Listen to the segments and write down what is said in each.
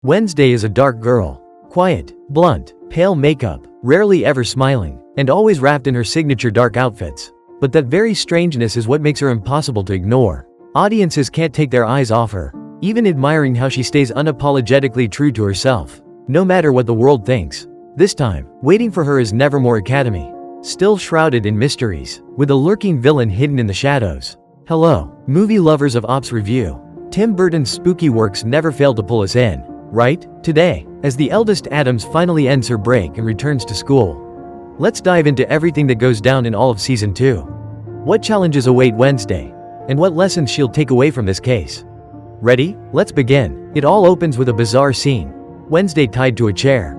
Wednesday is a dark girl. Quiet, blunt, pale makeup, rarely ever smiling, and always wrapped in her signature dark outfits. But that very strangeness is what makes her impossible to ignore. Audiences can't take their eyes off her, even admiring how she stays unapologetically true to herself, no matter what the world thinks. This time, waiting for her is Nevermore Academy. Still shrouded in mysteries, with a lurking villain hidden in the shadows. Hello, movie lovers of Ops Review. Tim Burton's spooky works never fail to pull us in, right? Today, as the eldest Addams finally ends her break and returns to school. Let's dive into everything that goes down in all of Season 2. What challenges await Wednesday? And what lessons she'll take away from this case? Ready? Let's begin. It all opens with a bizarre scene. Wednesday tied to a chair.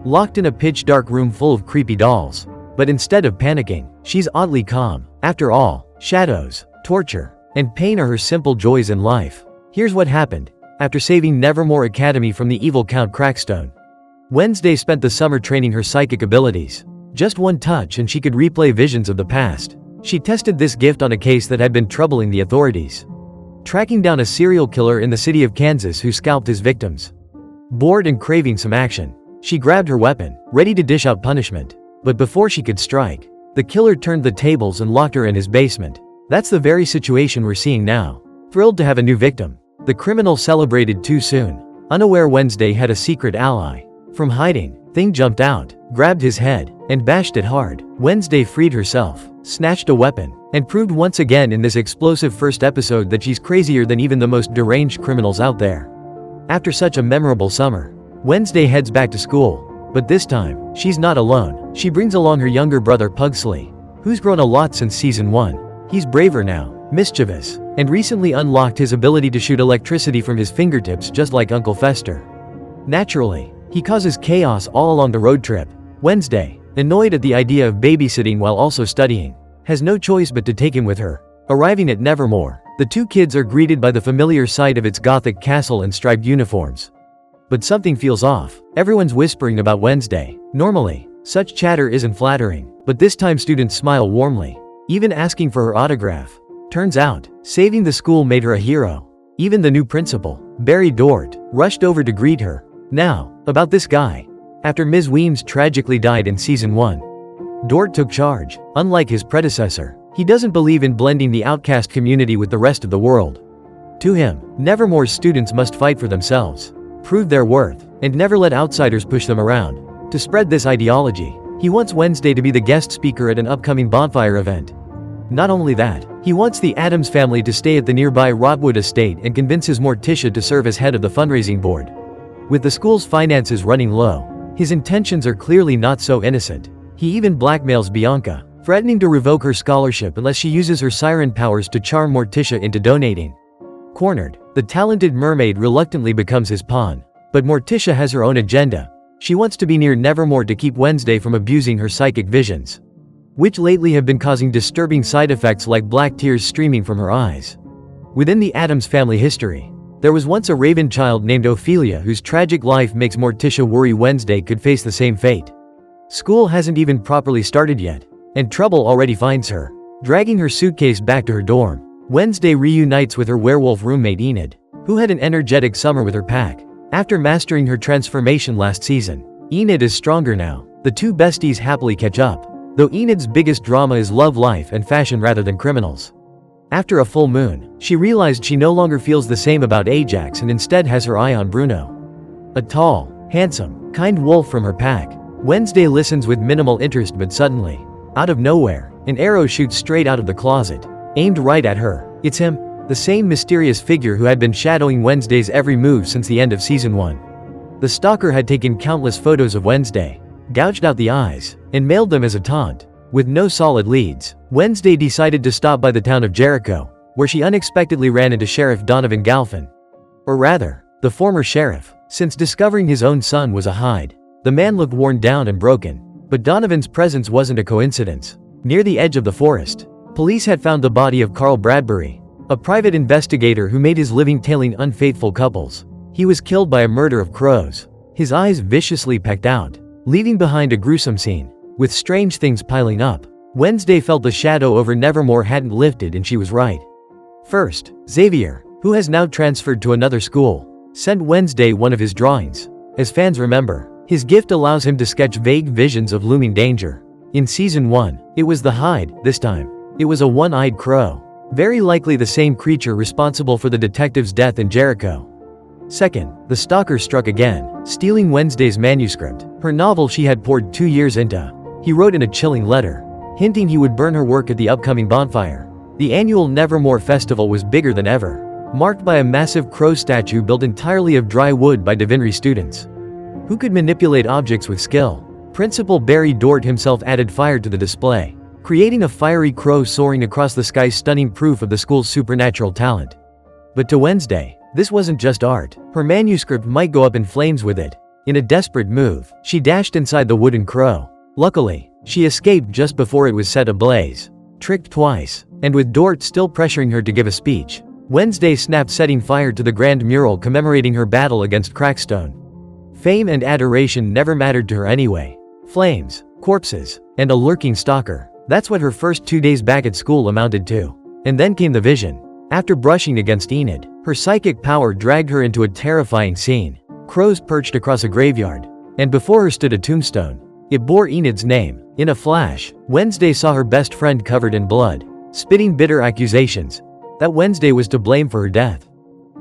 Locked in a pitch-dark room full of creepy dolls. But instead of panicking, she's oddly calm. After all, shadows, torture, and pain are her simple joys in life. Here's what happened. After saving Nevermore Academy from the evil Count Crackstone, Wednesday spent the summer training her psychic abilities. Just one touch and she could replay visions of the past. She tested this gift on a case that had been troubling the authorities, tracking down a serial killer in the city of Kansas who scalped his victims. Bored and craving some action, she grabbed her weapon, ready to dish out punishment. But before she could strike, the killer turned the tables and locked her in his basement. That's the very situation we're seeing now. Thrilled to have a new victim, the criminal celebrated too soon. Unaware Wednesday had a secret ally. From hiding, Thing jumped out, grabbed his head, and bashed it hard. Wednesday freed herself, snatched a weapon, and proved once again in this explosive first episode that she's crazier than even the most deranged criminals out there. After such a memorable summer, Wednesday heads back to school. But this time, she's not alone. She brings along her younger brother Pugsley, who's grown a lot since Season 1. He's braver now, mischievous, and recently unlocked his ability to shoot electricity from his fingertips just like Uncle Fester. Naturally, he causes chaos all along the road trip. Wednesday, annoyed at the idea of babysitting while also studying, has no choice but to take him with her. Arriving at Nevermore, the two kids are greeted by the familiar sight of its Gothic castle and striped uniforms. But something feels off. Everyone's whispering about Wednesday. Normally, such chatter isn't flattering, but this time students smile warmly, even asking for her autograph. Turns out, saving the school made her a hero. Even the new principal, Barry Dort, rushed over to greet her. Now, about this guy. After Ms. Weems tragically died in Season 1, Dort took charge. Unlike his predecessor, he doesn't believe in blending the outcast community with the rest of the world. To him, Nevermore's students must fight for themselves, prove their worth, and never let outsiders push them around. To spread this ideology, he wants Wednesday to be the guest speaker at an upcoming bonfire event. Not only that, he wants the Addams family to stay at the nearby Rotwood estate and convinces Morticia to serve as head of the fundraising board. With the school's finances running low, his intentions are clearly not so innocent. He even blackmails Bianca, threatening to revoke her scholarship unless she uses her siren powers to charm Morticia into donating. Cornered, the talented mermaid reluctantly becomes his pawn. But Morticia has her own agenda. She wants to be near Nevermore to keep Wednesday from abusing her psychic visions, which lately have been causing disturbing side effects like black tears streaming from her eyes. Within the Addams family history, there was once a raven child named Ophelia whose tragic life makes Morticia worry Wednesday could face the same fate. School hasn't even properly started yet, and trouble already finds her. Dragging her suitcase back to her dorm, Wednesday reunites with her werewolf roommate Enid, who had an energetic summer with her pack. After mastering her transformation last season, Enid is stronger now. The two besties happily catch up, though Enid's biggest drama is love life and fashion rather than criminals. After a full moon, she realized she no longer feels the same about Ajax and instead has her eye on Bruno, a tall, handsome, kind wolf from her pack. Wednesday listens with minimal interest, but suddenly, out of nowhere, an arrow shoots straight out of the closet, aimed right at her. It's him, the same mysterious figure who had been shadowing Wednesday's every move since the end of Season 1. The stalker had taken countless photos of Wednesday, gouged out the eyes, and mailed them as a taunt. With no solid leads, Wednesday decided to stop by the town of Jericho, where she unexpectedly ran into Sheriff Donovan Galfin. Or rather, the former sheriff, since discovering his own son was a hide. The man looked worn down and broken, but Donovan's presence wasn't a coincidence. Near the edge of the forest, police had found the body of Carl Bradbury, a private investigator who made his living tailing unfaithful couples. He was killed by a murder of crows, his eyes viciously pecked out, leaving behind a gruesome scene. With strange things piling up, Wednesday felt the shadow over Nevermore hadn't lifted, and she was right. First, Xavier, who has now transferred to another school, sent Wednesday one of his drawings. As fans remember, his gift allows him to sketch vague visions of looming danger. In Season 1, it was the hide. This time, it was a one-eyed crow. Very likely the same creature responsible for the detective's death in Jericho. Second, the stalker struck again, stealing Wednesday's manuscript, her novel she had poured 2 years into. He wrote in a chilling letter, hinting he would burn her work at the upcoming bonfire. The annual Nevermore Festival was bigger than ever, marked by a massive crow statue built entirely of dry wood by Divinity students who could manipulate objects with skill. Principal Barry Dort himself added fire to the display, creating a fiery crow soaring across the sky, stunning proof of the school's supernatural talent. But to Wednesday, this wasn't just art. Her manuscript might go up in flames with it. In a desperate move, she dashed inside the wooden crow. Luckily, she escaped just before it was set ablaze. Tricked twice, and with Dort still pressuring her to give a speech, Wednesday snapped, setting fire to the grand mural commemorating her battle against Crackstone. Fame and adoration never mattered to her anyway. Flames, corpses, and a lurking stalker. That's what her first 2 days back at school amounted to. And then came the vision. After brushing against Enid, her psychic power dragged her into a terrifying scene. Crows perched across a graveyard, and before her stood a tombstone. It bore Enid's name. In a flash, Wednesday saw her best friend covered in blood, spitting bitter accusations that Wednesday was to blame for her death.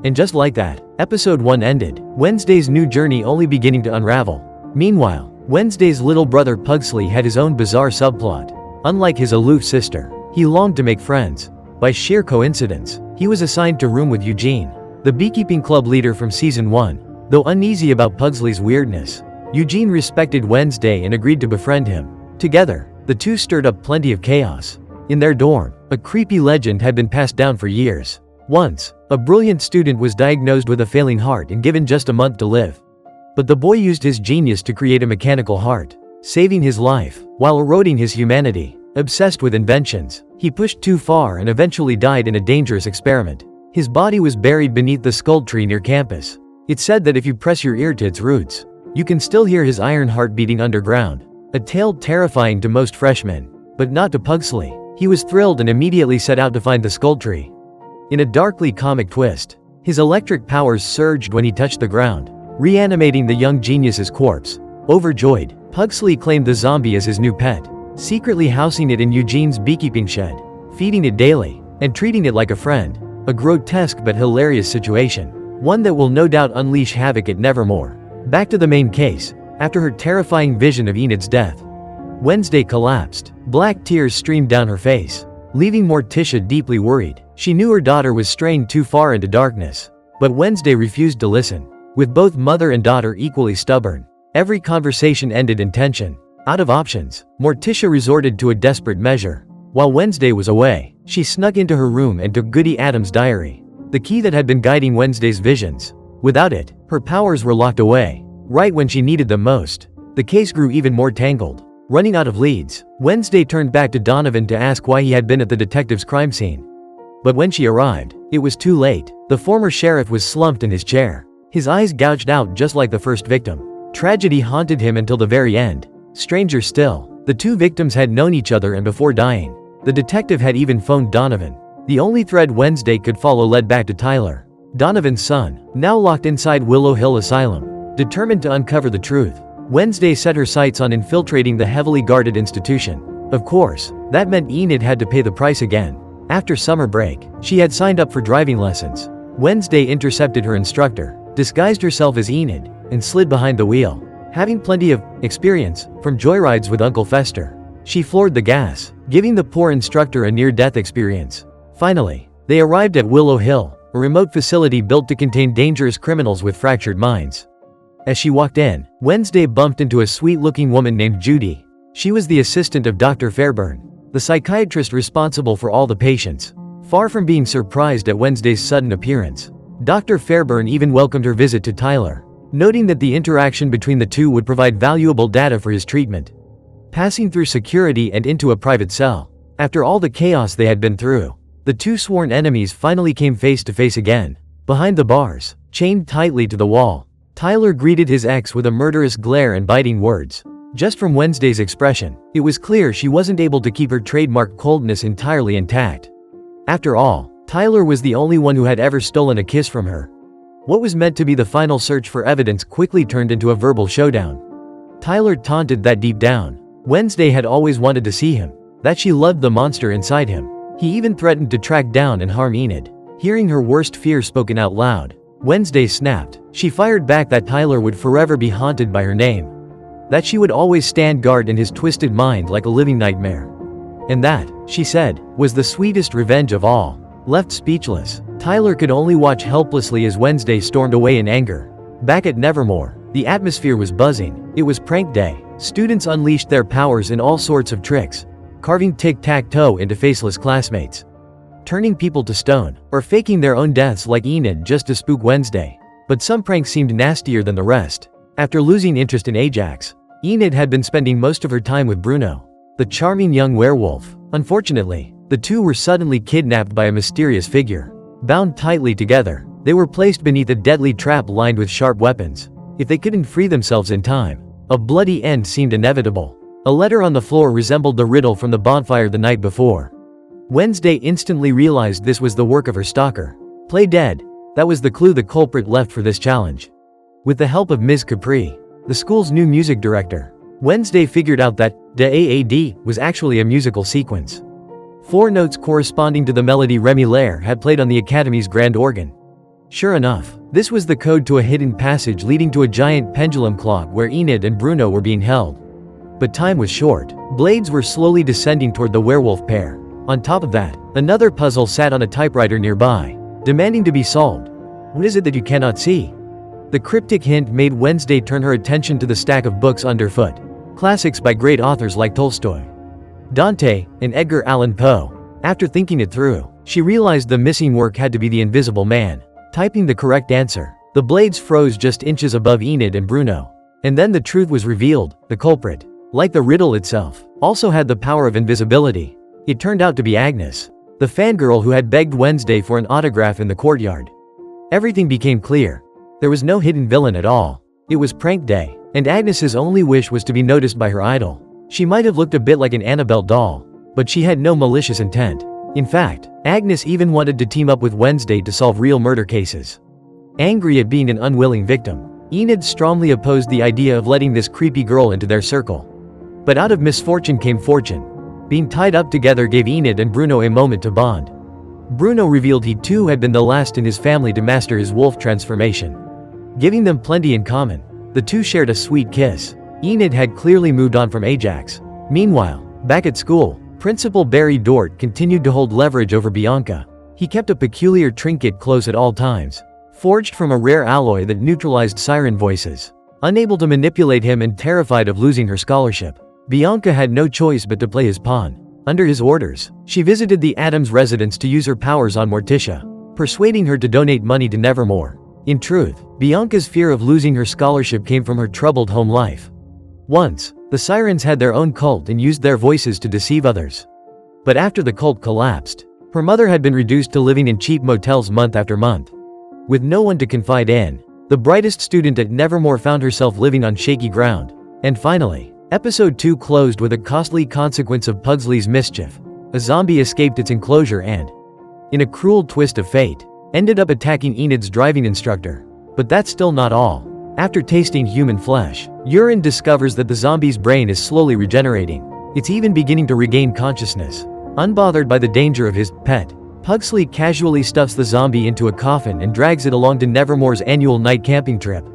And just like that, episode 1 ended, Wednesday's new journey only beginning to unravel. Meanwhile, Wednesday's little brother Pugsley had his own bizarre subplot. Unlike his aloof sister, he longed to make friends. By sheer coincidence, he was assigned to room with Eugene, the beekeeping club leader from Season 1. Though uneasy about Pugsley's weirdness, Eugene respected Wednesday and agreed to befriend him. Together, the two stirred up plenty of chaos. In their dorm, a creepy legend had been passed down for years. Once, a brilliant student was diagnosed with a failing heart and given just a month to live. But the boy used his genius to create a mechanical heart, saving his life, while eroding his humanity. Obsessed with inventions, he pushed too far and eventually died in a dangerous experiment. His body was buried beneath the skull tree near campus. It's said that if you press your ear to its roots, you can still hear his iron heart beating underground. A tale terrifying to most freshmen, but not to Pugsley. He was thrilled and immediately set out to find the skull tree. In a darkly comic twist, his electric powers surged when he touched the ground, reanimating the young genius's corpse. Overjoyed, Pugsley claimed the zombie as his new pet, secretly housing it in Eugene's beekeeping shed, feeding it daily, and treating it like a friend. A grotesque but hilarious situation, one that will no doubt unleash havoc at Nevermore. Back to the main case. After her terrifying vision of Enid's death, Wednesday collapsed. Black tears streamed down her face, leaving Morticia deeply worried. She knew her daughter was straying too far into darkness, but Wednesday refused to listen. With both mother and daughter equally stubborn, every conversation ended in tension. Out of options, Morticia resorted to a desperate measure. While Wednesday was away, she snuck into her room and took Goody Adams' diary, the key that had been guiding Wednesday's visions. Without it, her powers were locked away, right when she needed them most. The case grew even more tangled. Running out of leads, Wednesday turned back to Donovan to ask why he had been at the detective's crime scene. But when she arrived, it was too late. The former sheriff was slumped in his chair, his eyes gouged out just like the first victim. Tragedy haunted him until the very end. Stranger still, the two victims had known each other, and before dying, the detective had even phoned Donovan. The only thread Wednesday could follow led back to Tyler, Donovan's son, now locked inside Willow Hill Asylum. Determined to uncover the truth, Wednesday set her sights on infiltrating the heavily guarded institution. Of course, that meant Enid had to pay the price again. After summer break, she had signed up for driving lessons. Wednesday intercepted her instructor, disguised herself as Enid, and slid behind the wheel. Having plenty of experience from joyrides with Uncle Fester, she floored the gas, giving the poor instructor a near-death experience. Finally, they arrived at Willow Hill, a remote facility built to contain dangerous criminals with fractured minds. As she walked in, Wednesday bumped into a sweet-looking woman named Judy. She was the assistant of Dr. Fairburn, the psychiatrist responsible for all the patients. Far from being surprised at Wednesday's sudden appearance, Dr. Fairburn even welcomed her visit to Tyler, noting that the interaction between the two would provide valuable data for his treatment. Passing through security and into a private cell, after all the chaos they had been through, the two sworn enemies finally came face to face again. Behind the bars, chained tightly to the wall, Tyler greeted his ex with a murderous glare and biting words. Just from Wednesday's expression, it was clear she wasn't able to keep her trademark coldness entirely intact. After all, Tyler was the only one who had ever stolen a kiss from her. What was meant to be the final search for evidence quickly turned into a verbal showdown. Tyler taunted that deep down, Wednesday had always wanted to see him, that she loved the monster inside him. He even threatened to track down and harm Enid. Hearing her worst fear spoken out loud, Wednesday snapped. She fired back that Tyler would forever be haunted by her name. That she would always stand guard in his twisted mind like a living nightmare. And that, she said, was the sweetest revenge of all. Left speechless, Tyler could only watch helplessly as Wednesday stormed away in anger. Back at Nevermore, the atmosphere was buzzing. It was prank day. Students unleashed their powers in all sorts of tricks, carving tic-tac-toe into faceless classmates, turning people to stone, or faking their own deaths like Enid just to spook Wednesday. But some pranks seemed nastier than the rest. After losing interest in Ajax, Enid had been spending most of her time with Bruno, the charming young werewolf. Unfortunately, the two were suddenly kidnapped by a mysterious figure. Bound tightly together, they were placed beneath a deadly trap lined with sharp weapons. If they couldn't free themselves in time, a bloody end seemed inevitable. A letter on the floor resembled the riddle from the bonfire the night before. Wednesday instantly realized this was the work of her stalker. Play dead. That was the clue the culprit left for this challenge. With the help of Ms. Capri, the school's new music director, Wednesday figured out that the AAD was actually a musical sequence. 4 notes corresponding to the melody Remy Lair had played on the Academy's grand organ. Sure enough, this was the code to a hidden passage leading to a giant pendulum clock where Enid and Bruno were being held. But time was short. Blades were slowly descending toward the werewolf pair. On top of that, another puzzle sat on a typewriter nearby, demanding to be solved. What is it that you cannot see? The cryptic hint made Wednesday turn her attention to the stack of books underfoot. Classics by great authors like Tolstoy, Dante, and Edgar Allan Poe. After thinking it through, she realized the missing work had to be The Invisible Man. Typing the correct answer, the blades froze just inches above Enid and Bruno. And then the truth was revealed. The culprit, like the riddle itself, also had the power of invisibility. It turned out to be Agnes, the fangirl who had begged Wednesday for an autograph in the courtyard. Everything became clear. There was no hidden villain at all. It was prank day, and Agnes's only wish was to be noticed by her idol. She might have looked a bit like an Annabelle doll, but she had no malicious intent. In fact, Agnes even wanted to team up with Wednesday to solve real murder cases. Angry at being an unwilling victim, Enid strongly opposed the idea of letting this creepy girl into their circle. But out of misfortune came fortune. Being tied up together gave Enid and Bruno a moment to bond. Bruno revealed he too had been the last in his family to master his wolf transformation, giving them plenty in common. The two shared a sweet kiss. Enid had clearly moved on from Ajax. Meanwhile, back at school, Principal Barry Dort continued to hold leverage over Bianca. He kept a peculiar trinket close at all times, forged from a rare alloy that neutralized siren voices. Unable to manipulate him and terrified of losing her scholarship, Bianca had no choice but to play his pawn. Under his orders, she visited the Adams residence to use her powers on Morticia, persuading her to donate money to Nevermore. In truth, Bianca's fear of losing her scholarship came from her troubled home life. Once, the Sirens had their own cult and used their voices to deceive others. But after the cult collapsed, her mother had been reduced to living in cheap motels month after month. With no one to confide in, the brightest student at Nevermore found herself living on shaky ground. And finally, Episode 2 closed with a costly consequence of Pugsley's mischief. A zombie escaped its enclosure and, in a cruel twist of fate, ended up attacking Enid's driving instructor. But that's still not all. After tasting human flesh, Urine discovers that the zombie's brain is slowly regenerating. It's even beginning to regain consciousness. Unbothered by the danger of his pet, Pugsley casually stuffs the zombie into a coffin and drags it along to Nevermore's annual night camping trip.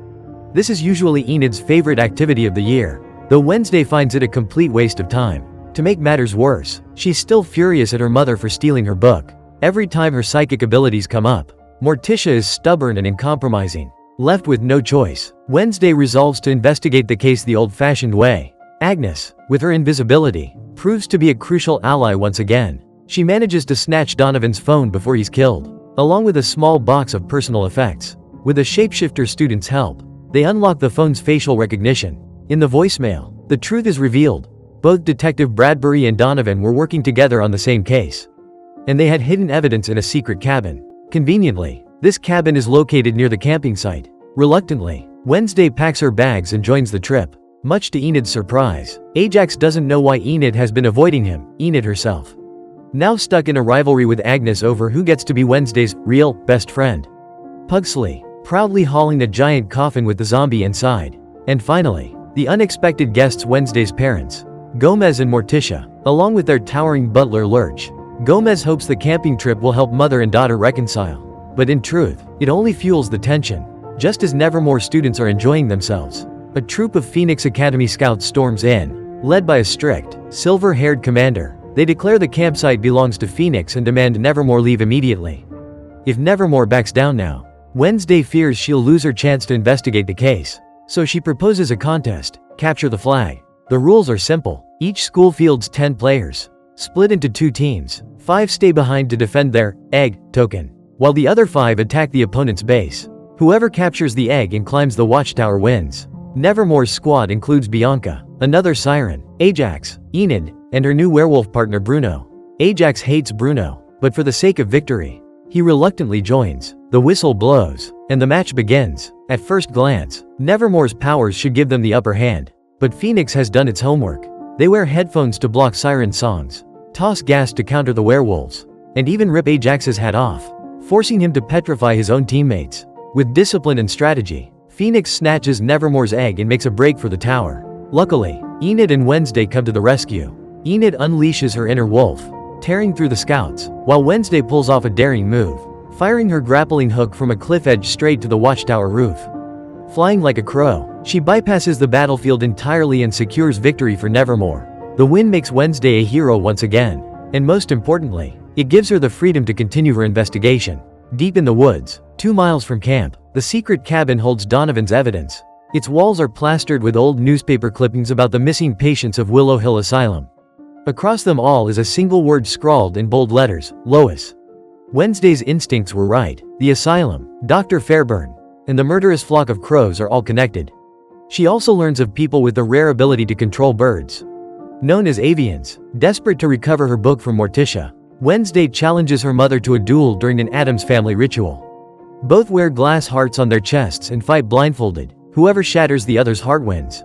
This is usually Enid's favorite activity of the year, though Wednesday finds it a complete waste of time. To make matters worse, she's still furious at her mother for stealing her book. Every time her psychic abilities come up, Morticia is stubborn and uncompromising. Left with no choice, Wednesday resolves to investigate the case the old-fashioned way. Agnes, with her invisibility, proves to be a crucial ally once again. She manages to snatch Donovan's phone before he's killed, along with a small box of personal effects. With a shapeshifter student's help, they unlock the phone's facial recognition. In the voicemail, the truth is revealed. Both Detective Bradbury and Donovan were working together on the same case, and they had hidden evidence in a secret cabin. Conveniently, this cabin is located near the camping site. Reluctantly, Wednesday packs her bags and joins the trip. Much to Enid's surprise, Ajax doesn't know why Enid has been avoiding him. Enid herself, now stuck in a rivalry with Agnes over who gets to be Wednesday's real best friend. Pugsley, proudly hauling a giant coffin with the zombie inside. And finally, the unexpected guests: Wednesday's parents, Gomez and Morticia, along with their towering butler Lurch. Gomez hopes the camping trip will help mother and daughter reconcile. But in truth, it only fuels the tension. Just as Nevermore students are enjoying themselves, a troop of Phoenix Academy scouts storms in. Led by a strict, silver-haired commander, they declare the campsite belongs to Phoenix and demand Nevermore leave immediately. If Nevermore backs down now, Wednesday fears she'll lose her chance to investigate the case. So she proposes a contest: capture the flag. The rules are simple. Each school fields 10 players, split into 2 teams. 5 stay behind to defend their egg token, while the other 5 attack the opponent's base. Whoever captures the egg and climbs the watchtower wins. Nevermore's squad includes Bianca, another siren, Ajax, Enid, and her new werewolf partner Bruno. Ajax hates Bruno, but for the sake of victory, he reluctantly joins. The whistle blows, and the match begins. At first glance, Nevermore's powers should give them the upper hand. But Phoenix has done its homework. They wear headphones to block siren songs, toss gas to counter the werewolves, and even rip Ajax's hat off, forcing him to petrify his own teammates. With discipline and strategy, Phoenix snatches Nevermore's egg and makes a break for the tower. Luckily, Enid and Wednesday come to the rescue. Enid unleashes her inner wolf, tearing through the scouts, while Wednesday pulls off a daring move, firing her grappling hook from a cliff edge straight to the watchtower roof. Flying like a crow, she bypasses the battlefield entirely and secures victory for Nevermore. The win makes Wednesday a hero once again, and most importantly, it gives her the freedom to continue her investigation. Deep in the woods, 2 miles from camp, the secret cabin holds Donovan's evidence. Its walls are plastered with old newspaper clippings about the missing patients of Willow Hill Asylum. Across them all is a single word scrawled in bold letters: Lois. Wednesday's instincts were right. The asylum, Dr. Fairburn, and the murderous flock of crows are all connected. She also learns of people with the rare ability to control birds, known as avians. Desperate to recover her book from Morticia, Wednesday challenges her mother to a duel during an Addams family ritual. Both wear glass hearts on their chests and fight blindfolded. Whoever shatters the other's heart wins.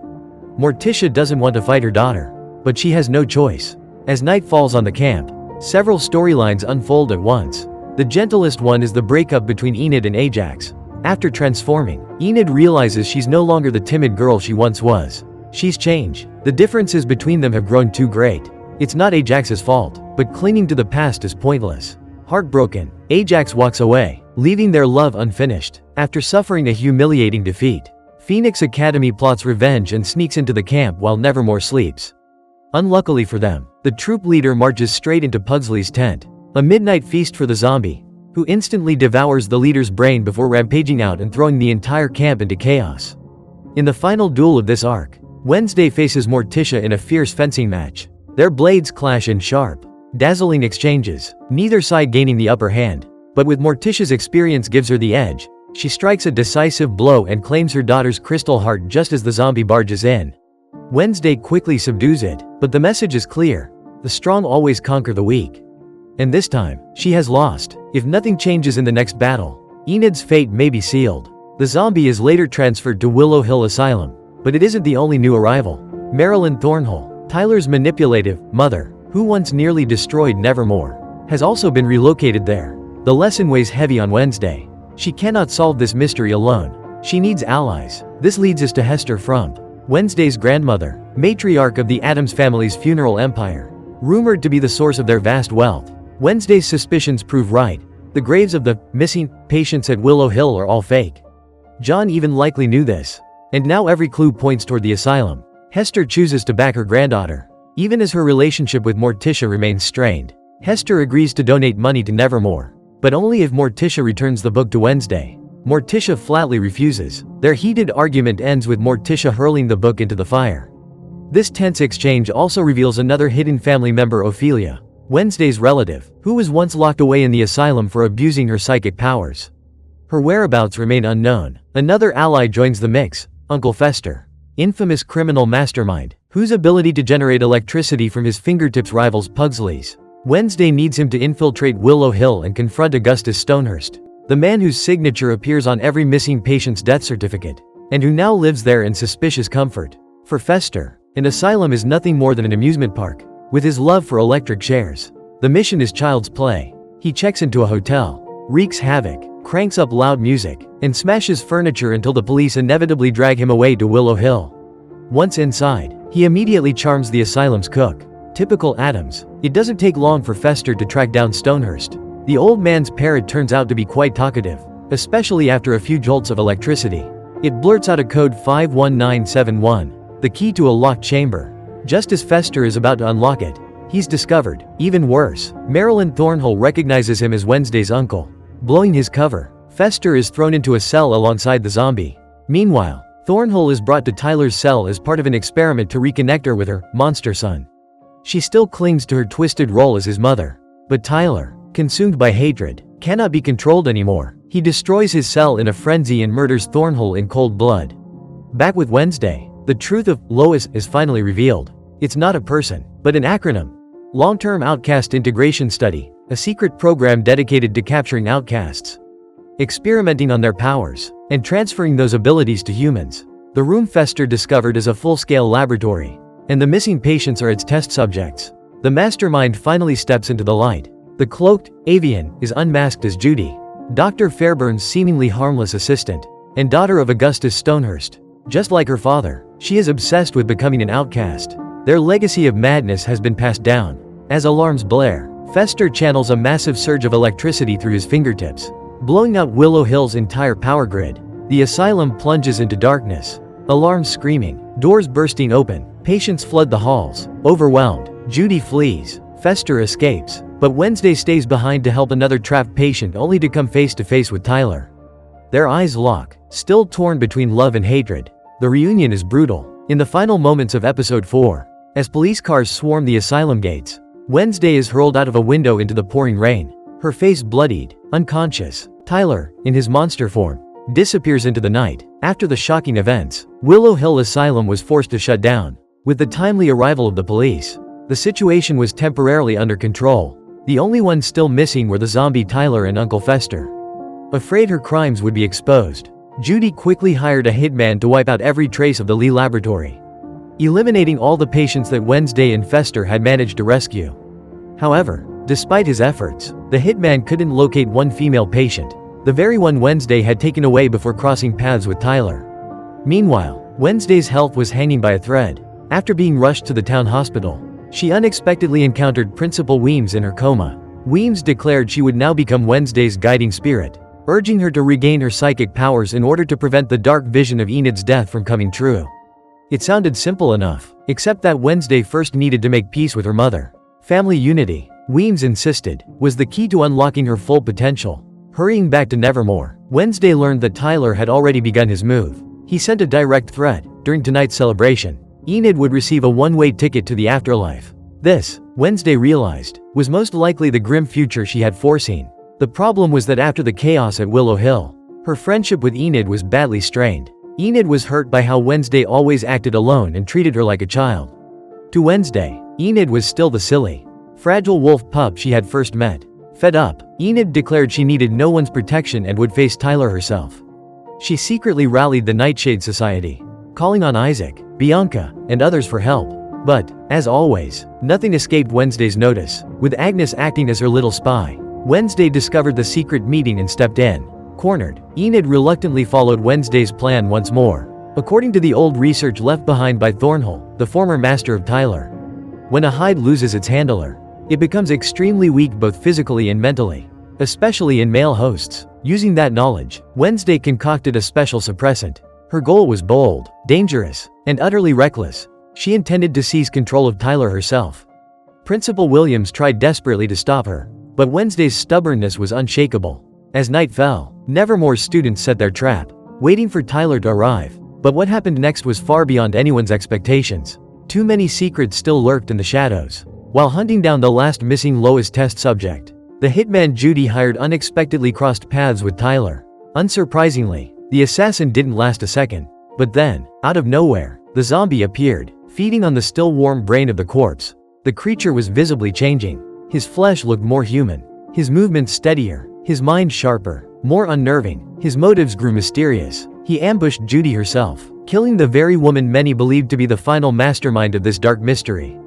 Morticia doesn't want to fight her daughter, but she has no choice. As night falls on the camp, several storylines unfold at once. The gentlest one is the breakup between Enid and Ajax. After transforming, Enid realizes she's no longer the timid girl she once was. She's changed. The differences between them have grown too great. It's not Ajax's fault, but clinging to the past is pointless. Heartbroken, Ajax walks away, leaving their love unfinished. After suffering a humiliating defeat, Phoenix Academy plots revenge and sneaks into the camp while Nevermore sleeps. Unluckily for them, the troop leader marches straight into Pugsley's tent. A midnight feast for the zombie, who instantly devours the leader's brain before rampaging out and throwing the entire camp into chaos. In the final duel of this arc, Wednesday faces Morticia in a fierce fencing match. Their blades clash in sharp, dazzling exchanges, neither side gaining the upper hand. But with Morticia's experience gives her the edge. She strikes a decisive blow and claims her daughter's crystal heart just as the zombie barges in. Wednesday quickly subdues it, but the message is clear: the strong always conquer the weak. And this time, she has lost. If nothing changes in the next battle, Enid's fate may be sealed. The zombie is later transferred to Willow Hill Asylum, but it isn't the only new arrival. Marilyn Thornhill, Tyler's manipulative mother, who once nearly destroyed Nevermore, has also been relocated there. The lesson weighs heavy on Wednesday. She cannot solve this mystery alone. She needs allies. This leads us to Hester Frump, Wednesday's grandmother, matriarch of the Addams family's funeral empire, rumored to be the source of their vast wealth. Wednesday's suspicions prove right. The graves of the missing patients at Willow Hill are all fake. John even likely knew this. And now every clue points toward the asylum. Hester chooses to back her granddaughter. Even as her relationship with Morticia remains strained, Hester agrees to donate money to Nevermore, but only if Morticia returns the book to Wednesday. Morticia flatly refuses. Their heated argument ends with Morticia hurling the book into the fire. This tense exchange also reveals another hidden family member, Ophelia, Wednesday's relative, who was once locked away in the asylum for abusing her psychic powers. Her whereabouts remain unknown. Another ally joins the mix, Uncle Fester, infamous criminal mastermind, whose ability to generate electricity from his fingertips rivals Pugsley's. Wednesday needs him to infiltrate Willow Hill and confront Augustus Stonehurst, the man whose signature appears on every missing patient's death certificate, and who now lives there in suspicious comfort. For Fester, an asylum is nothing more than an amusement park. With his love for electric chairs, the mission is child's play. He checks into a hotel, wreaks havoc, cranks up loud music, and smashes furniture until the police inevitably drag him away to Willow Hill. Once inside, he immediately charms the asylum's cook. Typical Adams, it doesn't take long for Fester to track down Stonehurst. The old man's parrot turns out to be quite talkative, especially after a few jolts of electricity. It blurts out a code 51971, the key to a locked chamber. Just as Fester is about to unlock it, he's discovered. Even worse, Marilyn Thornhill recognizes him as Wednesday's uncle. Blowing his cover, Fester is thrown into a cell alongside the zombie. Meanwhile, Thornhill is brought to Tyler's cell as part of an experiment to reconnect her with her monster son. She still clings to her twisted role as his mother. But Tyler, consumed by hatred, cannot be controlled anymore. He destroys his cell in a frenzy and murders Thornhill in cold blood. Back with Wednesday, the truth of Lois is finally revealed. It's not a person, but an acronym. Long-Term Outcast Integration Study, a secret program dedicated to capturing outcasts, experimenting on their powers, and transferring those abilities to humans. The room Fester discovered is a full-scale laboratory, and the missing patients are its test subjects. The mastermind finally steps into the light. The cloaked avian is unmasked as Judy, Dr. Fairbairn's seemingly harmless assistant, and daughter of Augustus Stonehurst. Just like her father, she is obsessed with becoming an outcast. Their legacy of madness has been passed down. As alarms blare, Fester channels a massive surge of electricity through his fingertips, blowing out Willow Hill's entire power grid. The asylum plunges into darkness. Alarms screaming, doors bursting open, patients flood the halls. Overwhelmed, Judy flees. Fester escapes, but Wednesday stays behind to help another trapped patient only to come face to face with Tyler. Their eyes lock, still torn between love and hatred. The reunion is brutal. In the final moments of episode 4, as police cars swarm the asylum gates, Wednesday is hurled out of a window into the pouring rain, her face bloodied, unconscious. Tyler, in his monster form, disappears into the night. After the shocking events, Willow Hill Asylum was forced to shut down. With the timely arrival of the police, the situation was temporarily under control. The only ones still missing were the zombie Tyler and Uncle Fester. Afraid her crimes would be exposed, Judy quickly hired a hitman to wipe out every trace of the Lee laboratory, eliminating all the patients that Wednesday and Fester had managed to rescue. However, despite his efforts, the hitman couldn't locate one female patient, the very one Wednesday had taken away before crossing paths with Tyler. Meanwhile, Wednesday's health was hanging by a thread. After being rushed to the town hospital, she unexpectedly encountered Principal Weems in her coma. Weems declared she would now become Wednesday's guiding spirit, urging her to regain her psychic powers in order to prevent the dark vision of Enid's death from coming true. It sounded simple enough, except that Wednesday first needed to make peace with her mother. Family unity, Weems insisted, was the key to unlocking her full potential. Hurrying back to Nevermore, Wednesday learned that Tyler had already begun his move. He sent a direct threat. During tonight's celebration, Enid would receive a one-way ticket to the afterlife. This, Wednesday realized, was most likely the grim future she had foreseen. The problem was that after the chaos at Willow Hill, her friendship with Enid was badly strained. Enid was hurt by how Wednesday always acted alone and treated her like a child. To Wednesday, Enid was still the silly, fragile wolf pup she had first met. Fed up, Enid declared she needed no one's protection and would face Tyler herself. She secretly rallied the Nightshade Society, calling on Isaac, Bianca, and others for help. But, as always, nothing escaped Wednesday's notice. With Agnes acting as her little spy, Wednesday discovered the secret meeting and stepped in. Cornered, Enid reluctantly followed Wednesday's plan once more. According to the old research left behind by Thornhill, the former master of Tyler, when a hide loses its handler, it becomes extremely weak both physically and mentally, especially in male hosts. Using that knowledge, Wednesday concocted a special suppressant. Her goal was bold, dangerous, and utterly reckless. She intended to seize control of Tyler herself. Principal Williams tried desperately to stop her, but Wednesday's stubbornness was unshakable. As night fell, Nevermore's students set their trap, waiting for Tyler to arrive. But what happened next was far beyond anyone's expectations. Too many secrets still lurked in the shadows. While hunting down the last missing Lois test subject, the hitman Judy hired unexpectedly crossed paths with Tyler. Unsurprisingly, the assassin didn't last a second. But then, out of nowhere, the zombie appeared, feeding on the still warm brain of the corpse. The creature was visibly changing. His flesh looked more human, his movements steadier, his mind sharper, more unnerving. His motives grew mysterious. He ambushed Judy herself, killing the very woman many believed to be the final mastermind of this dark mystery.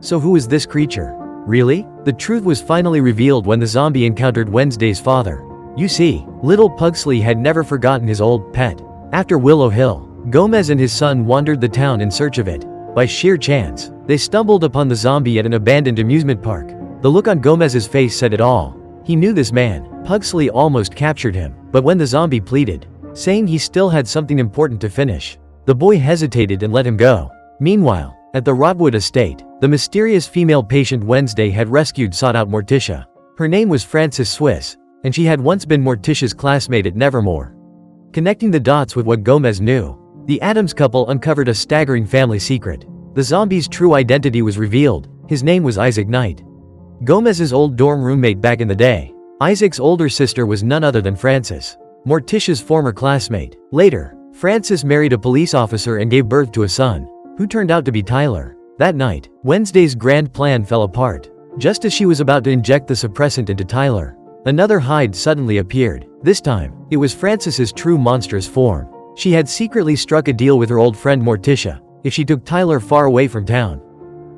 So who is this creature? Really? The truth was finally revealed when the zombie encountered Wednesday's father. You see, little Pugsley had never forgotten his old pet. After Willow Hill, Gomez and his son wandered the town in search of it. By sheer chance, they stumbled upon the zombie at an abandoned amusement park. The look on Gomez's face said it all. He knew this man. Pugsley almost captured him, but when the zombie pleaded, saying he still had something important to finish, the boy hesitated and let him go. Meanwhile, at the Rotwood estate, the mysterious female patient Wednesday had rescued sought out Morticia. Her name was Frances Swiss, and she had once been Morticia's classmate at Nevermore. Connecting the dots with what Gomez knew, the Adams couple uncovered a staggering family secret. The zombie's true identity was revealed. His name was Isaac Knight, Gomez's old dorm roommate back in the day. Isaac's older sister was none other than Frances, Morticia's former classmate. Later, Frances married a police officer and gave birth to a son, who turned out to be Tyler. That night, Wednesday's grand plan fell apart. Just as she was about to inject the suppressant into Tyler, another Hyde suddenly appeared. This time, it was Frances's true monstrous form. She had secretly struck a deal with her old friend Morticia. If she took Tyler far away from town,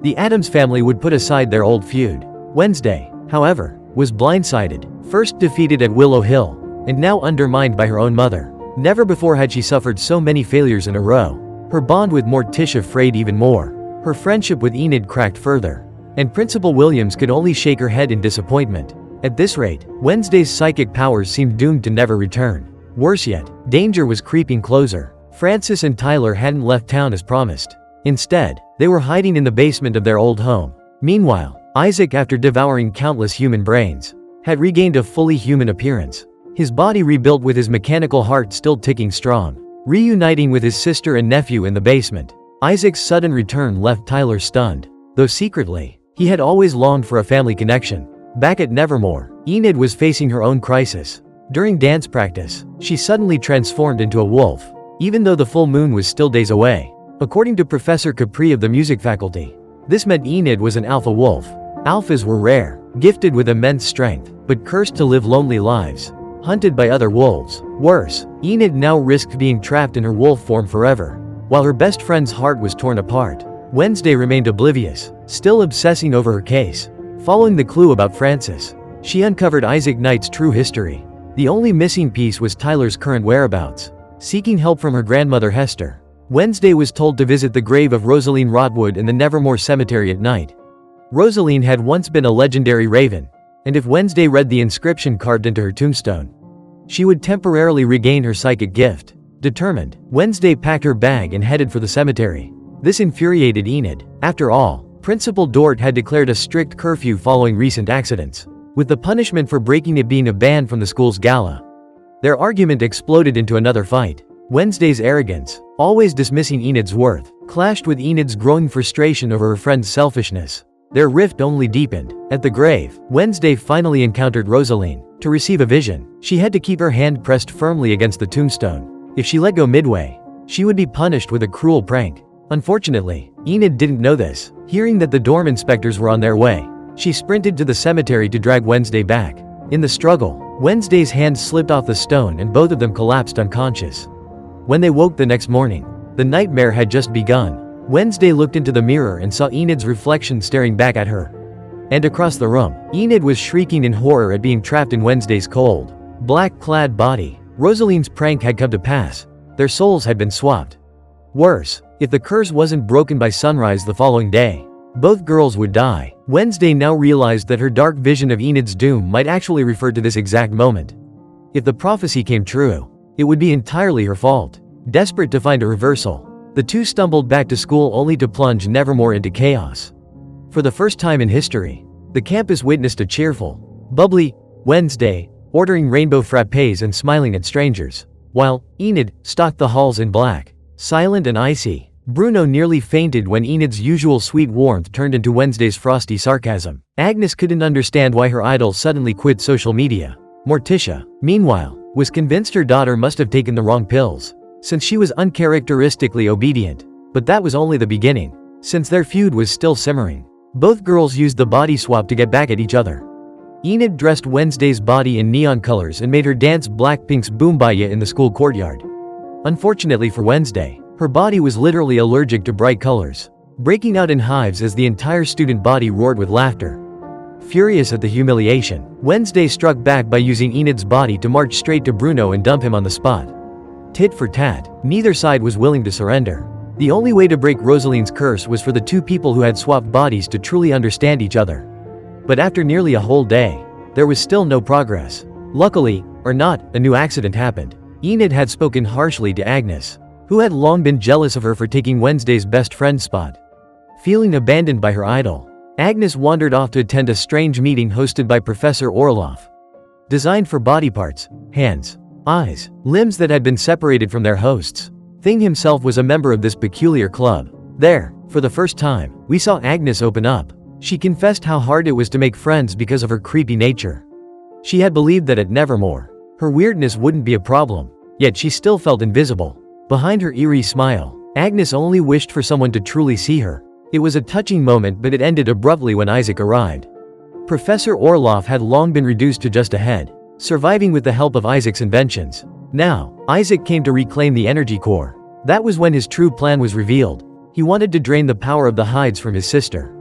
the Adams family would put aside their old feud. Wednesday, however, was blindsided, first defeated at Willow Hill, and now undermined by her own mother. Never before had she suffered so many failures in a row. Her bond with Morticia frayed even more. Her friendship with Enid cracked further, and Principal Williams could only shake her head in disappointment. At this rate, Wednesday's psychic powers seemed doomed to never return. Worse yet, danger was creeping closer. Frances and Tyler hadn't left town as promised. Instead, they were hiding in the basement of their old home. Meanwhile, Isaac, after devouring countless human brains, had regained a fully human appearance. His body rebuilt with his mechanical heart still ticking strong. Reuniting with his sister and nephew in the basement, Isaac's sudden return left Tyler stunned. Though secretly, he had always longed for a family connection. Back at Nevermore, Enid was facing her own crisis. During dance practice, she suddenly transformed into a wolf, even though the full moon was still days away. According to Professor Capri of the music faculty, this meant Enid was an alpha wolf. Alphas were rare, gifted with immense strength, but cursed to live lonely lives, hunted by other wolves. Worse, Enid now risked being trapped in her wolf form forever. While her best friend's heart was torn apart, Wednesday remained oblivious, still obsessing over her case. Following the clue about Frances, she uncovered Isaac Knight's true history. The only missing piece was Tyler's current whereabouts. Seeking help from her grandmother Hester, Wednesday was told to visit the grave of Rosaline Rotwood in the Nevermore Cemetery at night. Rosaline had once been a legendary raven, and if Wednesday read the inscription carved into her tombstone, she would temporarily regain her psychic gift. Determined, Wednesday packed her bag and headed for the cemetery. This infuriated Enid. After all, Principal Dort had declared a strict curfew following recent accidents, with the punishment for breaking it being a ban from the school's gala. Their argument exploded into another fight. Wednesday's arrogance, always dismissing Enid's worth, clashed with Enid's growing frustration over her friend's selfishness. Their rift only deepened. At the grave, Wednesday finally encountered Rosaline. To receive a vision, she had to keep her hand pressed firmly against the tombstone. If she let go midway, she would be punished with a cruel prank. Unfortunately, Enid didn't know this. Hearing that the dorm inspectors were on their way, she sprinted to the cemetery to drag Wednesday back. In the struggle, Wednesday's hand slipped off the stone and both of them collapsed unconscious. When they woke the next morning, the nightmare had just begun. Wednesday looked into the mirror and saw Enid's reflection staring back at her. And across the room, Enid was shrieking in horror at being trapped in Wednesday's cold, black-clad body. Rosaline's prank had come to pass. Their souls had been swapped. Worse, if the curse wasn't broken by sunrise the following day, both girls would die. Wednesday now realized that her dark vision of Enid's doom might actually refer to this exact moment. If the prophecy came true, it would be entirely her fault. Desperate to find a reversal, the two stumbled back to school only to plunge Nevermore into chaos. For the first time in history, the campus witnessed a cheerful, bubbly Wednesday, ordering rainbow frappes and smiling at strangers, while Enid stalked the halls in black, silent and icy. Bruno nearly fainted when Enid's usual sweet warmth turned into Wednesday's frosty sarcasm. Agnes couldn't understand why her idol suddenly quit social media. Morticia, meanwhile, was convinced her daughter must have taken the wrong pills, since she was uncharacteristically obedient. But that was only the beginning, since their feud was still simmering. Both girls used the body swap to get back at each other. Enid dressed Wednesday's body in neon colors and made her dance Blackpink's Boombaya in the school courtyard. Unfortunately for Wednesday, her body was literally allergic to bright colors, breaking out in hives as the entire student body roared with laughter. Furious at the humiliation, Wednesday struck back by using Enid's body to march straight to Bruno and dump him on the spot. Tit for tat, neither side was willing to surrender. The only way to break Rosaline's curse was for the two people who had swapped bodies to truly understand each other. But after nearly a whole day, there was still no progress. Luckily, or not, a new accident happened. Enid had spoken harshly to Agnes, who had long been jealous of her for taking Wednesday's best friend spot. Feeling abandoned by her idol, Agnes wandered off to attend a strange meeting hosted by Professor Orloff. Designed for body parts, hands, eyes, limbs that had been separated from their hosts, Thing himself was a member of this peculiar club. There, for the first time, we saw Agnes open up. She confessed how hard it was to make friends because of her creepy nature. She had believed that at Nevermore, her weirdness wouldn't be a problem, yet she still felt invisible. Behind her eerie smile, Agnes only wished for someone to truly see her. It was a touching moment, but it ended abruptly when Isaac arrived. Professor Orloff had long been reduced to just a head, surviving with the help of Isaac's inventions. Now, Isaac came to reclaim the energy core. That was when his true plan was revealed. He wanted to drain the power of the Hydes from his sister,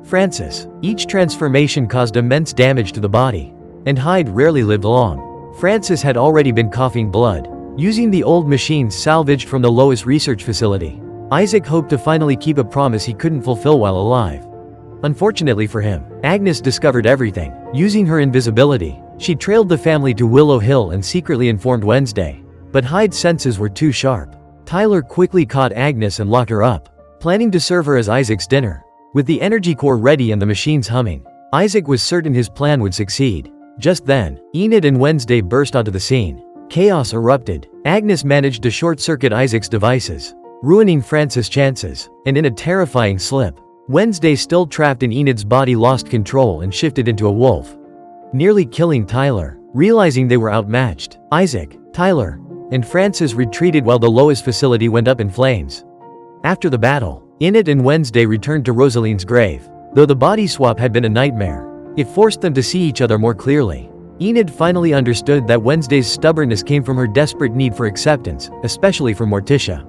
Frances. Each transformation caused immense damage to the body, and Hyde rarely lived long. Frances had already been coughing blood, using the old machines salvaged from the Lois research facility. Isaac hoped to finally keep a promise he couldn't fulfill while alive. Unfortunately for him, Agnes discovered everything. Using her invisibility, she trailed the family to Willow Hill and secretly informed Wednesday. But Hyde's senses were too sharp. Tyler quickly caught Agnes and locked her up, planning to serve her as Isaac's dinner. With the energy core ready and the machines humming, Isaac was certain his plan would succeed. Just then, Enid and Wednesday burst onto the scene. Chaos erupted. Agnes managed to short-circuit Isaac's devices, ruining Frances' chances, and in a terrifying slip, Wednesday, still trapped in Enid's body, lost control and shifted into a wolf, nearly killing Tyler. Realizing they were outmatched, Isaac, Tyler, and Frances retreated while the Lois facility went up in flames. After the battle, Enid and Wednesday returned to Rosaline's grave. Though the body swap had been a nightmare, it forced them to see each other more clearly. Enid finally understood that Wednesday's stubbornness came from her desperate need for acceptance, especially from Morticia.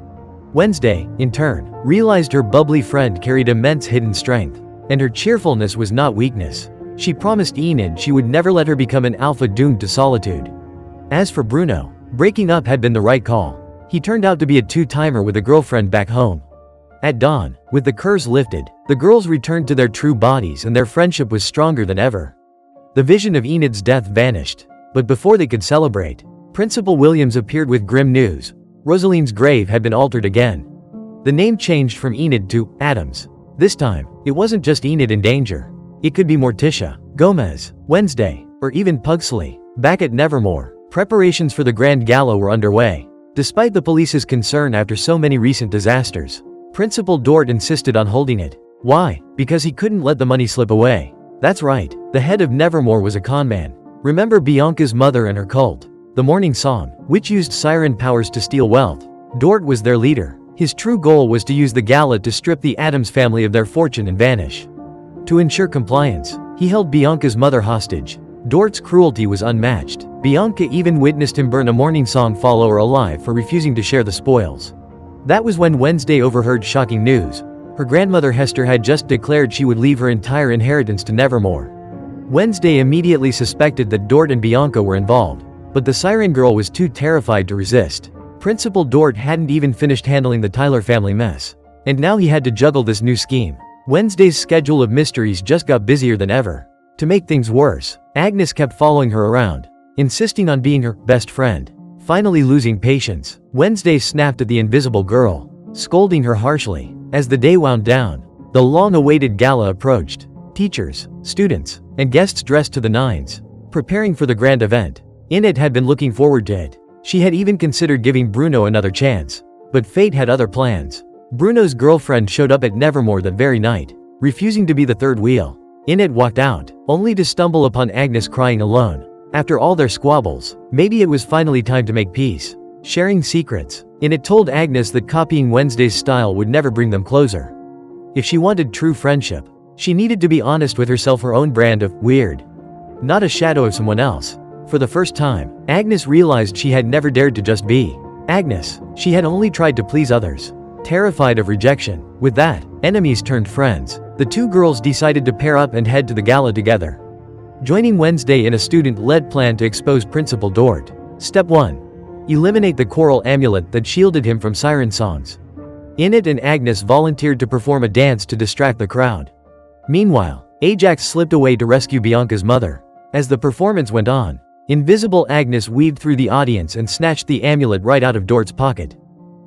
Wednesday, in turn, realized her bubbly friend carried immense hidden strength, and her cheerfulness was not weakness. She promised Enid she would never let her become an alpha doomed to solitude. As for Bruno, breaking up had been the right call. He turned out to be a two-timer with a girlfriend back home. At dawn, with the curse lifted, the girls returned to their true bodies and their friendship was stronger than ever. The vision of Enid's death vanished, but before they could celebrate, Principal Williams appeared with grim news. Rosaline's grave had been altered again. The name changed from Enid to Adams. This time, it wasn't just Enid in danger. It could be Morticia, Gomez, Wednesday, or even Pugsley. Back at Nevermore, preparations for the Grand Gala were underway. Despite the police's concern after so many recent disasters, Principal Dort insisted on holding it. Why? Because he couldn't let the money slip away. That's right, the head of Nevermore was a conman. Remember Bianca's mother and her cult, the Morning Song, which used siren powers to steal wealth? Dort was their leader. His true goal was to use the gala to strip the Addams family of their fortune and vanish. To ensure compliance, he held Bianca's mother hostage. Dort's cruelty was unmatched. Bianca even witnessed him burn a Morning Song follower alive for refusing to share the spoils. That was when Wednesday overheard shocking news. Her grandmother Hester had just declared she would leave her entire inheritance to Nevermore. Wednesday immediately suspected that Dort and Bianca were involved, but the Siren Girl was too terrified to resist. Principal Dort hadn't even finished handling the Tyler family mess, and now he had to juggle this new scheme. Wednesday's schedule of mysteries just got busier than ever. To make things worse, Agnes kept following her around, insisting on being her best friend. Finally losing patience, Wednesday snapped at the invisible girl, scolding her harshly. As the day wound down, the long-awaited gala approached. Teachers, students, and guests dressed to the nines, preparing for the grand event. Enid had been looking forward to it. She had even considered giving Bruno another chance, but fate had other plans. Bruno's girlfriend showed up at Nevermore that very night, refusing to be the third wheel. Enid walked out, only to stumble upon Agnes crying alone. After all their squabbles, maybe it was finally time to make peace. Sharing secrets, Enid told Agnes that copying Wednesday's style would never bring them closer. If she wanted true friendship, she needed to be honest with herself, her own brand of weird, not a shadow of someone else. For the first time, Agnes realized she had never dared to just be Agnes. She had only tried to please others. Terrified of rejection, with that, enemies turned friends. The two girls decided to pair up and head to the gala together. joining Wednesday in a student-led plan to expose Principal Dort. Step 1. Eliminate the coral amulet that shielded him from siren songs. Enid and Agnes volunteered to perform a dance to distract the crowd. Meanwhile, Ajax slipped away to rescue Bianca's mother. As the performance went on, invisible Agnes weaved through the audience and snatched the amulet right out of Dort's pocket.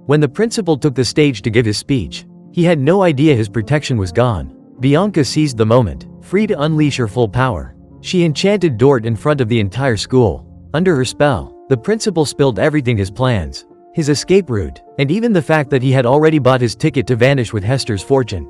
When the principal took the stage to give his speech, he had no idea his protection was gone. Bianca seized the moment, free to unleash her full power. She enchanted Dort in front of the entire school. Under her spell, the principal spilled everything: his plans, his escape route, and even the fact that he had already bought his ticket to vanish with Hester's fortune.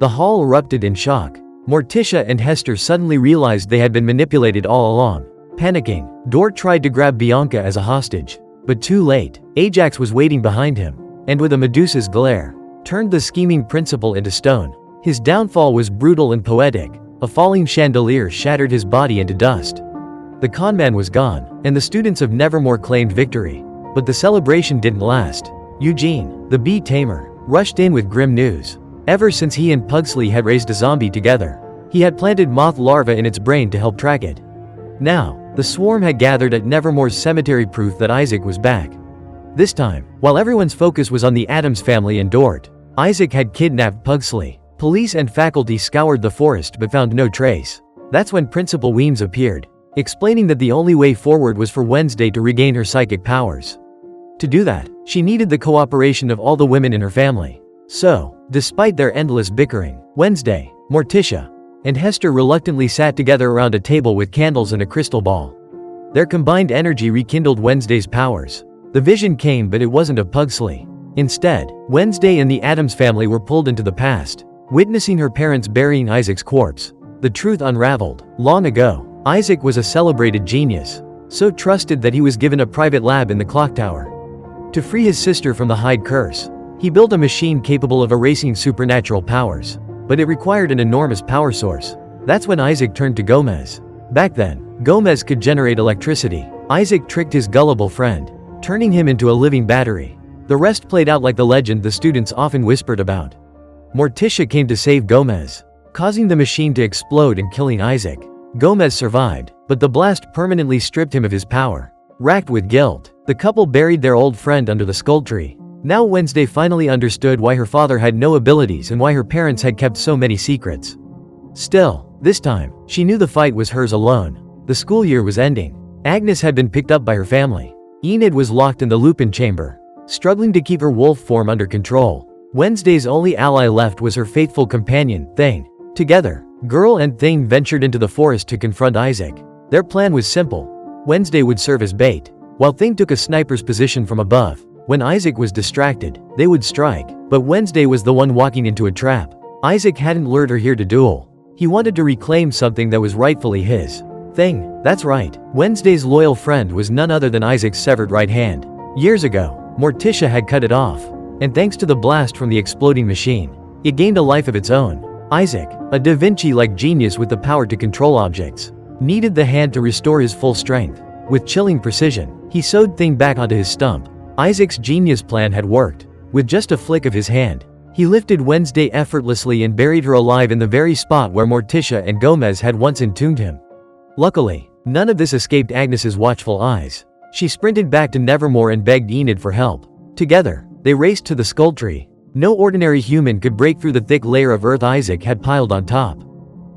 The hall erupted in shock. Morticia and Hester suddenly realized they had been manipulated all along. Panicking, Dort tried to grab Bianca as a hostage. But too late. Ajax was waiting behind him, and with a Medusa's glare, turned the scheming principal into stone. His downfall was brutal and poetic. A falling chandelier shattered his body into dust. The conman was gone, and the students of Nevermore claimed victory. But the celebration didn't last. Eugene, the bee tamer, rushed in with grim news. Ever since he and Pugsley had raised a zombie together, he had planted moth larvae in its brain to help track it. Now, the swarm had gathered at Nevermore's cemetery, proof that Isaac was back. This time, while everyone's focus was on the Addams family and Dort, Isaac had kidnapped Pugsley. Police and faculty scoured the forest but found no trace. That's when Principal Weems appeared, explaining that the only way forward was for Wednesday to regain her psychic powers. To do that, she needed the cooperation of all the women in her family. So, despite their endless bickering, Wednesday, Morticia, and Hester reluctantly sat together around a table with candles and a crystal ball. Their combined energy rekindled Wednesday's powers. The vision came, but it wasn't of Pugsley. Instead, Wednesday and the Addams family were pulled into the past, witnessing her parents burying Isaac's corpse. The truth unraveled. Long ago, Isaac was a celebrated genius, so trusted that he was given a private lab in the clock tower. To free his sister from the Hyde curse, he built a machine capable of erasing supernatural powers. But it required an enormous power source. That's when Isaac turned to Gomez. Back then, Gomez could generate electricity. Isaac tricked his gullible friend, turning him into a living battery. The rest played out like the legend the students often whispered about. Morticia came to save Gomez, causing the machine to explode and killing Isaac. Gomez survived, but the blast permanently stripped him of his power. Racked with guilt, the couple buried their old friend under the skull tree. Now Wednesday finally understood why her father had no abilities and why her parents had kept so many secrets. Still, this time, she knew the fight was hers alone. The school year was ending. Agnes had been picked up by her family. Enid was locked in the Lupin chamber, struggling to keep her wolf form under control. Wednesday's only ally left was her faithful companion, Thane. Together, Girl and Thane ventured into the forest to confront Isaac. Their plan was simple. Wednesday would serve as bait, while Thane took a sniper's position from above. When Isaac was distracted, they would strike, but Wednesday was the one walking into a trap. Isaac hadn't lured her here to duel. He wanted to reclaim something that was rightfully his. Thing, that's right. Wednesday's loyal friend was none other than Isaac's severed right hand. Years ago, Morticia had cut it off, and thanks to the blast from the exploding machine, it gained a life of its own. Isaac, a Da Vinci-like genius with the power to control objects, needed the hand to restore his full strength. With chilling precision, he sewed Thing back onto his stump. Isaac's genius plan had worked. With just a flick of his hand, he lifted Wednesday effortlessly and buried her alive in the very spot where Morticia and Gomez had once entombed him. Luckily, none of this escaped Agnes's watchful eyes. She sprinted back to Nevermore and begged Enid for help. Together, they raced to the skull tree. No ordinary human could break through the thick layer of earth Isaac had piled on top.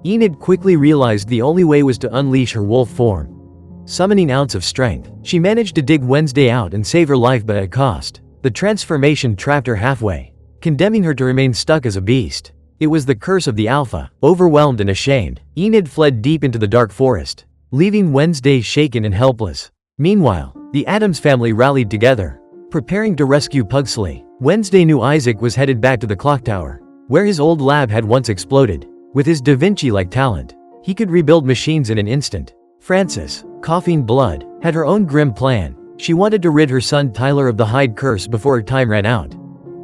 Enid quickly realized the only way was to unleash her wolf form. Summoning an ounce of strength, she managed to dig Wednesday out and save her life, but at a cost. The transformation trapped her halfway, condemning her to remain stuck as a beast. It was the curse of the Alpha. Overwhelmed and ashamed, Enid fled deep into the dark forest, leaving Wednesday shaken and helpless. Meanwhile, the Addams family rallied together, preparing to rescue Pugsley. Wednesday knew Isaac was headed back to the clock tower, where his old lab had once exploded. With his Da Vinci-like talent, he could rebuild machines in an instant. Frances, coughing blood, had her own grim plan. She wanted to rid her son Tyler of the Hyde curse before her time ran out.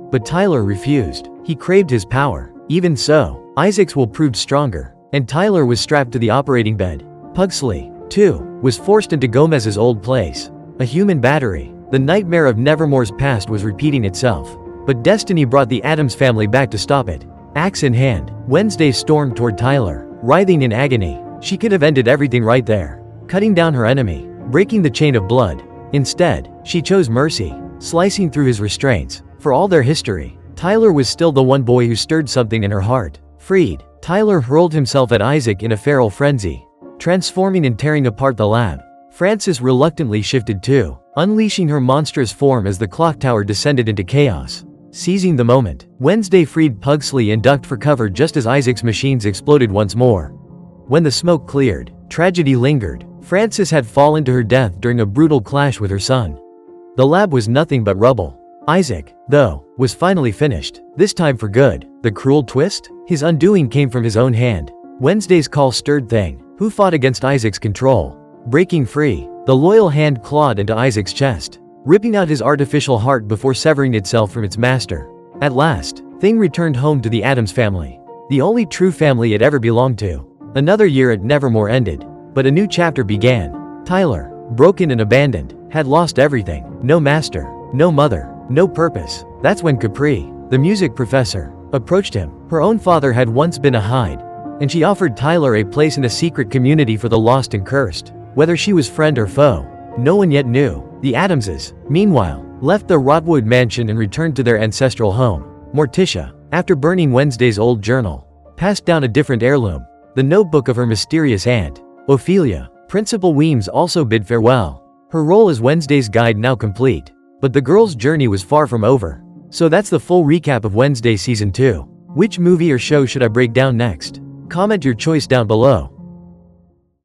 But Tyler refused. He craved his power. Even so, Isaac's will proved stronger, and Tyler was strapped to the operating bed. Pugsley, too, was forced into Gomez's old place, a human battery. The nightmare of Nevermore's past was repeating itself. But destiny brought the Addams family back to stop it. Axe in hand, Wednesday stormed toward Tyler, writhing in agony. She could have ended everything right there, cutting down her enemy, breaking the chain of blood. Instead, she chose mercy, slicing through his restraints. For all their history, Tyler was still the one boy who stirred something in her heart. Freed, Tyler hurled himself at Isaac in a feral frenzy, transforming and tearing apart the lab. Frances reluctantly shifted too, unleashing her monstrous form as the clock tower descended into chaos. Seizing the moment, Wednesday freed Pugsley and ducked for cover just as Isaac's machines exploded once more. When the smoke cleared, tragedy lingered. Frances had fallen to her death during a brutal clash with her son. The lab was nothing but rubble. Isaac, though, was finally finished, this time for good. The cruel twist? His undoing came from his own hand. Wednesday's call stirred Thing, who fought against Isaac's control. Breaking free, the loyal hand clawed into Isaac's chest, ripping out his artificial heart before severing itself from its master. At last, Thing returned home to the Addams family, the only true family it ever belonged to. Another year at Nevermore ended, but a new chapter began. Tyler, broken and abandoned, had lost everything. No master, no mother, no purpose. That's when Capri, the music professor, approached him. Her own father had once been a Hyde, and she offered Tyler a place in a secret community for the lost and cursed. Whether she was friend or foe, no one yet knew. The Addamses, meanwhile, left the Rotwood mansion and returned to their ancestral home. Morticia, after burning Wednesday's old journal, passed down a different heirloom, the notebook of her mysterious aunt. Ophelia, Principal Weems also bid farewell, her role as Wednesday's guide now complete. But the girl's journey was far from over. So that's the full recap of Wednesday Season 2. Which movie or show should I break down next? Comment your choice down below.